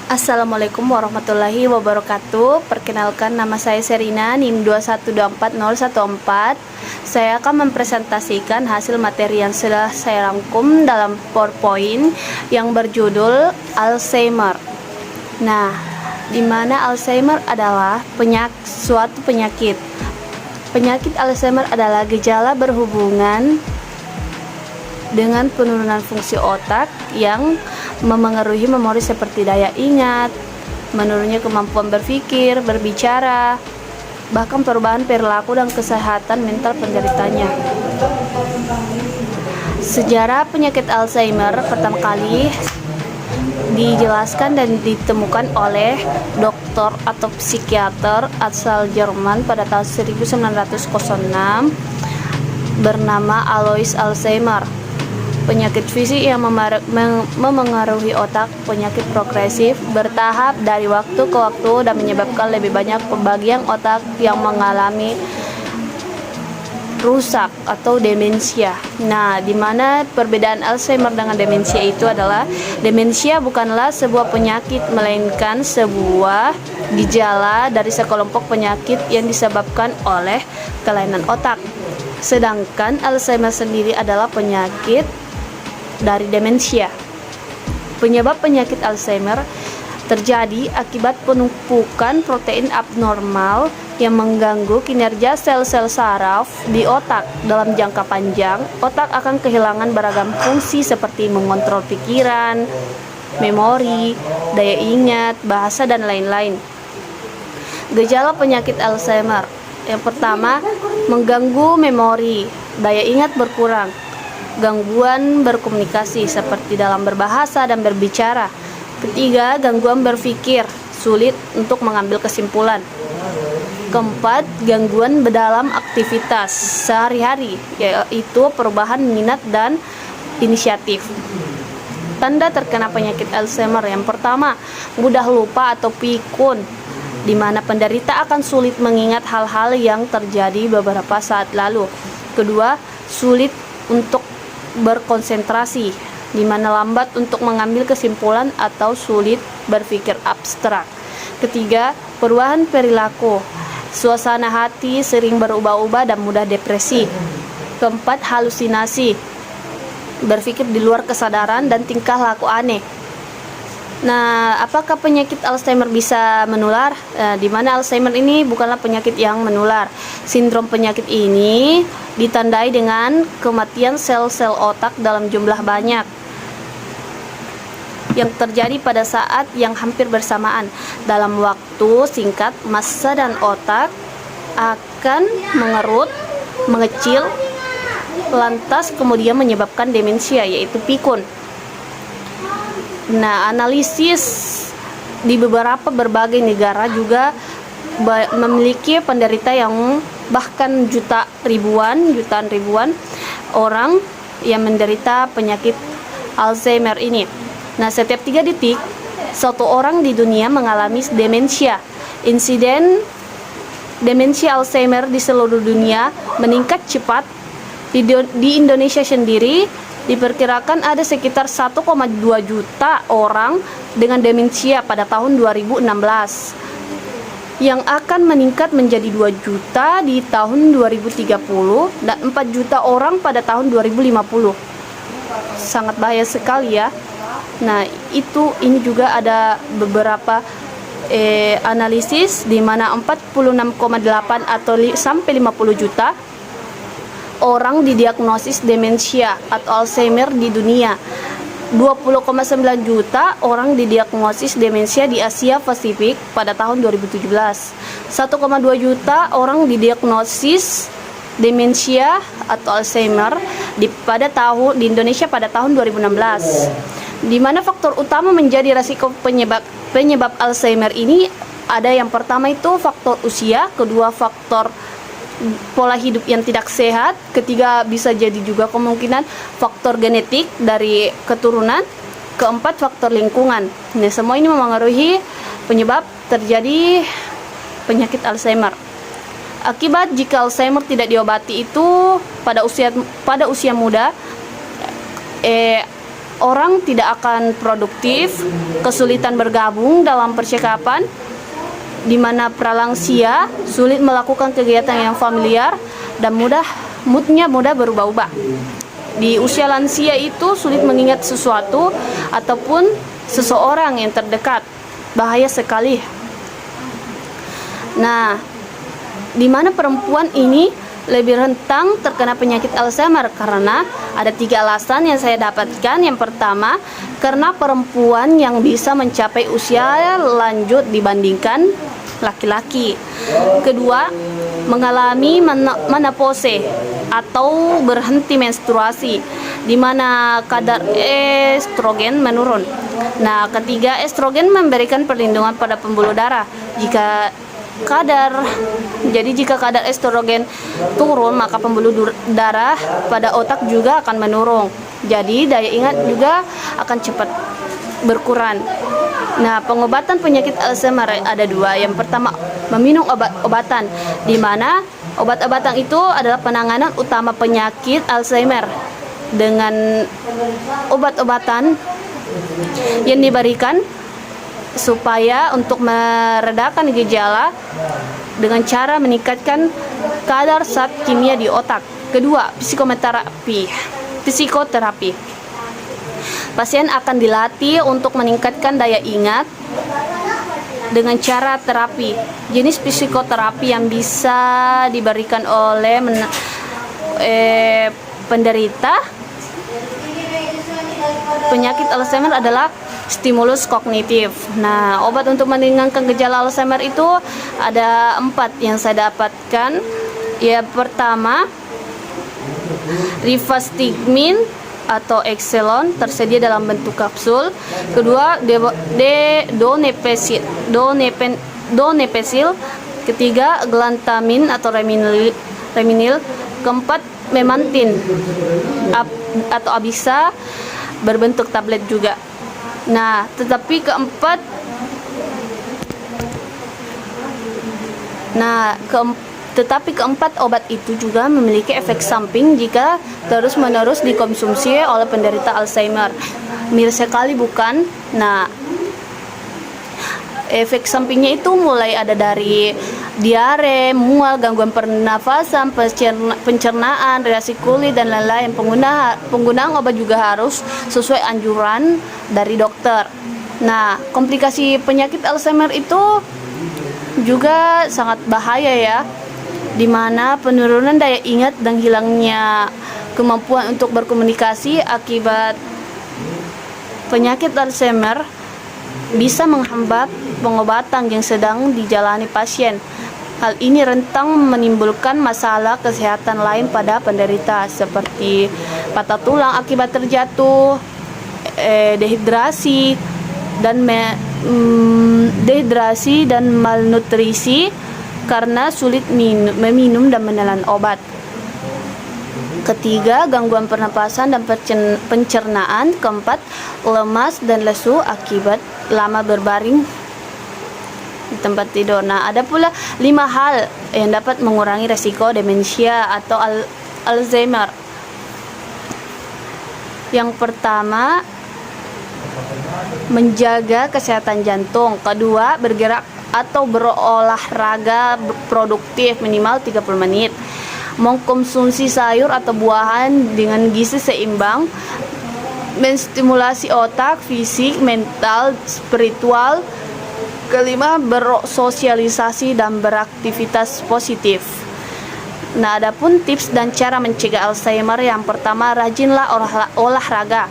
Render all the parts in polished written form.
Assalamualaikum warahmatullahi wabarakatuh. Perkenalkan, nama saya Serina, NIM 2124014. Saya akan mempresentasikan hasil materi yang sudah saya rangkum dalam PowerPoint yang berjudul Alzheimer. Nah, di mana Alzheimer adalah suatu penyakit. Penyakit Alzheimer adalah gejala berhubungan dengan penurunan fungsi otak yang memengaruhi memori seperti daya ingat, menurunnya kemampuan berpikir, berbicara, bahkan perubahan perilaku dan kesehatan mental penderitanya. Sejarah penyakit Alzheimer pertama kali dijelaskan dan ditemukan oleh dokter atau psikiater asal Jerman pada tahun 1906 bernama Alois Alzheimer. Penyakit fisik yang memengaruhi otak, penyakit progresif, bertahap dari waktu ke waktu dan menyebabkan lebih banyak bagian otak yang mengalami rusak atau demensia. Nah, di mana perbedaan Alzheimer dengan demensia itu adalah demensia bukanlah sebuah penyakit, melainkan sebuah gejala dari sekelompok penyakit yang disebabkan oleh kelainan otak. Sedangkan Alzheimer sendiri adalah penyakit dari demensia. Penyebab penyakit Alzheimer terjadi akibat penumpukan protein abnormal yang mengganggu kinerja sel-sel saraf di otak. Dalam jangka panjang, otak akan kehilangan beragam fungsi seperti mengontrol pikiran, memori, daya ingat, bahasa, dan lain-lain. Gejala penyakit Alzheimer: yang pertama, mengganggu memori, daya ingat berkurang, gangguan berkomunikasi seperti dalam berbahasa dan berbicara. Ketiga, gangguan berpikir, sulit untuk mengambil kesimpulan. Keempat, gangguan dalam aktivitas sehari-hari, yaitu perubahan minat dan inisiatif. Tanda terkena penyakit Alzheimer: yang pertama, mudah lupa atau pikun, di mana penderita akan sulit mengingat hal-hal yang terjadi beberapa saat lalu. Kedua, sulit untuk berkonsentrasi, di mana lambat untuk mengambil kesimpulan atau sulit berpikir abstrak. Ketiga, perubahan perilaku, suasana hati sering berubah-ubah dan mudah depresi. Keempat, halusinasi, berpikir di luar kesadaran dan tingkah laku aneh. Nah, apakah penyakit Alzheimer bisa menular? Di mana Alzheimer ini bukanlah penyakit yang menular. Sindrom penyakit ini ditandai dengan kematian sel-sel otak dalam jumlah banyak yang terjadi pada saat yang hampir bersamaan. Dalam waktu singkat, massa dan otak akan mengerut, mengecil, lantas kemudian menyebabkan demensia, yaitu pikun. Nah, analisis di berbagai negara juga memiliki penderita yang bahkan jutaan ribuan orang yang menderita penyakit Alzheimer ini. Nah, setiap 3 detik, satu orang di dunia mengalami demensia. Insiden demensia Alzheimer di seluruh dunia meningkat cepat. Di Indonesia sendiri diperkirakan ada sekitar 1,2 juta orang dengan demensia pada tahun 2016, yang akan meningkat menjadi 2 juta di tahun 2030 dan 4 juta orang pada tahun 2050. Sangat bahaya sekali ya. Nah, ini juga ada beberapa analisis di mana 46,8 atau sampai 50 juta orang didiagnosis demensia atau Alzheimer di dunia. 20,9 juta orang didiagnosis demensia di Asia Pasifik pada tahun 2017. 1,2 juta orang didiagnosis demensia atau Alzheimer di Indonesia pada tahun 2016. Di mana faktor utama menjadi risiko penyebab Alzheimer ini ada: yang pertama itu faktor usia, kedua faktor pola hidup yang tidak sehat, ketiga bisa jadi juga kemungkinan faktor genetik dari keturunan, keempat faktor lingkungan. Nah, semua ini memengaruhi penyebab terjadi penyakit Alzheimer. Akibat jika Alzheimer tidak diobati itu pada usia muda, orang tidak akan produktif, kesulitan bergabung dalam percakapan, di mana pralansia sulit melakukan kegiatan yang familiar dan moodnya mudah berubah-ubah. Di usia lansia itu sulit mengingat sesuatu ataupun seseorang yang terdekat. Bahaya sekali. Nah, di mana perempuan ini lebih rentan terkena penyakit Alzheimer karena ada 3 alasan yang saya dapatkan. Yang pertama, karena perempuan yang bisa mencapai usia lanjut dibandingkan laki-laki. Kedua, mengalami menopause atau berhenti menstruasi, di mana kadar estrogen menurun. Nah, ketiga, estrogen memberikan perlindungan pada pembuluh darah. Jika kadar estrogen turun, maka pembuluh darah pada otak juga akan menurun. Jadi daya ingat juga akan cepat berkurang. Nah, pengobatan penyakit Alzheimer ada 2. Yang pertama, meminum obat-obatan, di mana obat-obatan itu adalah penanganan utama penyakit Alzheimer. Dengan obat-obatan yang diberikan supaya untuk meredakan gejala dengan cara meningkatkan kadar zat kimia di otak. Kedua, psikoterapi. Pasien akan dilatih untuk meningkatkan daya ingat dengan cara terapi. Jenis psikoterapi yang bisa diberikan oleh penderita penyakit Alzheimer adalah stimulus kognitif. Nah, obat untuk meringankan gejala Alzheimer itu ada 4 yang saya dapatkan. Ya, pertama, rivastigmin atau Exelon tersedia dalam bentuk kapsul. Kedua, donepezil. Ketiga, glantamin atau reminil. Keempat, memantin atau bisa berbentuk tablet juga. Nah, tetapi keempat obat itu juga memiliki efek samping jika terus-menerus dikonsumsi oleh penderita Alzheimer. Miris sekali bukan? Nah, efek sampingnya itu mulai ada dari diare, mual, gangguan pernafasan, pencernaan, reaksi kulit, dan lain-lain. Penggunaan obat juga harus sesuai anjuran dari dokter. Nah, komplikasi penyakit Alzheimer itu juga sangat bahaya ya, di mana penurunan daya ingat dan hilangnya kemampuan untuk berkomunikasi akibat penyakit Alzheimer bisa menghambat pengobatan yang sedang dijalani pasien. Hal ini rentan menimbulkan masalah kesehatan lain pada penderita seperti patah tulang akibat terjatuh, dehidrasi dan malnutrisi karena sulit meminum dan menelan obat. Ketiga, gangguan pernapasan dan pencernaan. Keempat, lemas dan lesu akibat lama berbaring di tempat tidur. Nah, ada pula 5 hal yang dapat mengurangi resiko demensia atau Alzheimer. Yang pertama, menjaga kesehatan jantung. Kedua, bergerak atau berolahraga produktif minimal 30 menit. Mengkonsumsi sayur atau buahan dengan gizi seimbang. Menstimulasi otak, fisik, mental, spiritual. Kelima, bersosialisasi dan beraktivitas positif. Nah, adapun tips dan cara mencegah Alzheimer, yang pertama, rajinlah olahraga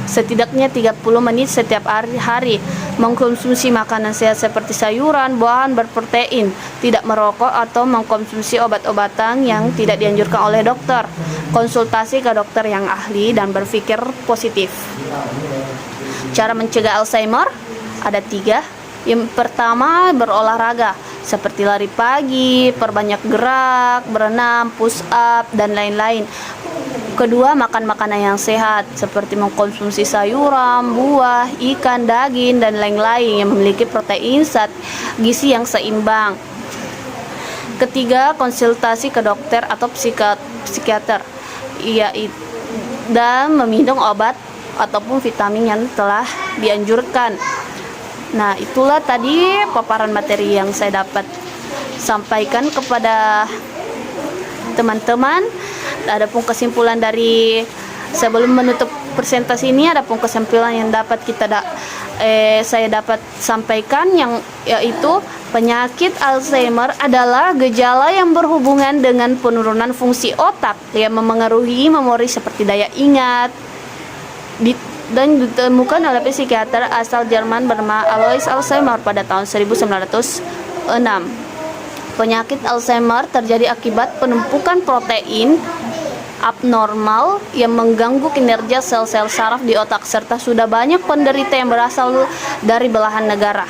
setidaknya 30 menit setiap hari. Mengkonsumsi makanan sehat seperti sayuran, buahan berprotein, tidak merokok atau mengkonsumsi obat-obatan yang tidak dianjurkan oleh dokter. Konsultasi ke dokter yang ahli dan berpikir positif. Cara mencegah Alzheimer ada 3. Yang pertama, berolahraga seperti lari pagi, perbanyak gerak, berenang, push up, dan lain-lain. Kedua, makan makanan yang sehat seperti mengkonsumsi sayuran, buah, ikan, daging, dan lain-lain yang memiliki protein, zat gizi yang seimbang. Ketiga, konsultasi ke dokter atau psikiater dan meminum obat ataupun vitamin yang telah dianjurkan. Nah, itulah tadi paparan materi yang saya dapat sampaikan kepada teman-teman. Adapun kesimpulan dari sebelum menutup presentasi ini, adapun kesimpulan yang dapat saya dapat sampaikan yang yaitu penyakit Alzheimer adalah gejala yang berhubungan dengan penurunan fungsi otak yang memengaruhi memori seperti daya ingat, dan ditemukan oleh psikiater asal Jerman bernama Alois Alzheimer pada tahun 1906. Penyakit Alzheimer terjadi akibat penumpukan protein abnormal yang mengganggu kinerja sel-sel saraf di otak, serta sudah banyak penderita yang berasal dari belahan negara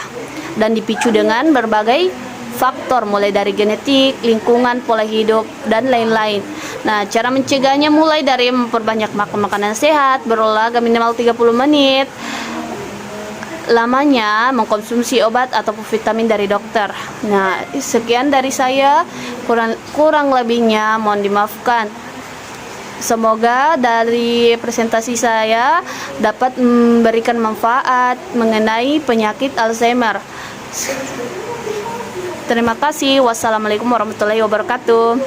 dan dipicu dengan berbagai faktor mulai dari genetik, lingkungan, pola hidup, dan lain-lain. Nah, cara mencegahnya mulai dari memperbanyak makan makanan sehat, berolahraga minimal 30 menit lamanya, mengkonsumsi obat atau vitamin dari dokter. Nah, sekian dari saya, kurang lebihnya mohon dimaafkan. Semoga dari presentasi saya dapat memberikan manfaat mengenai penyakit Alzheimer. Terima kasih. Wassalamualaikum warahmatullahi wabarakatuh.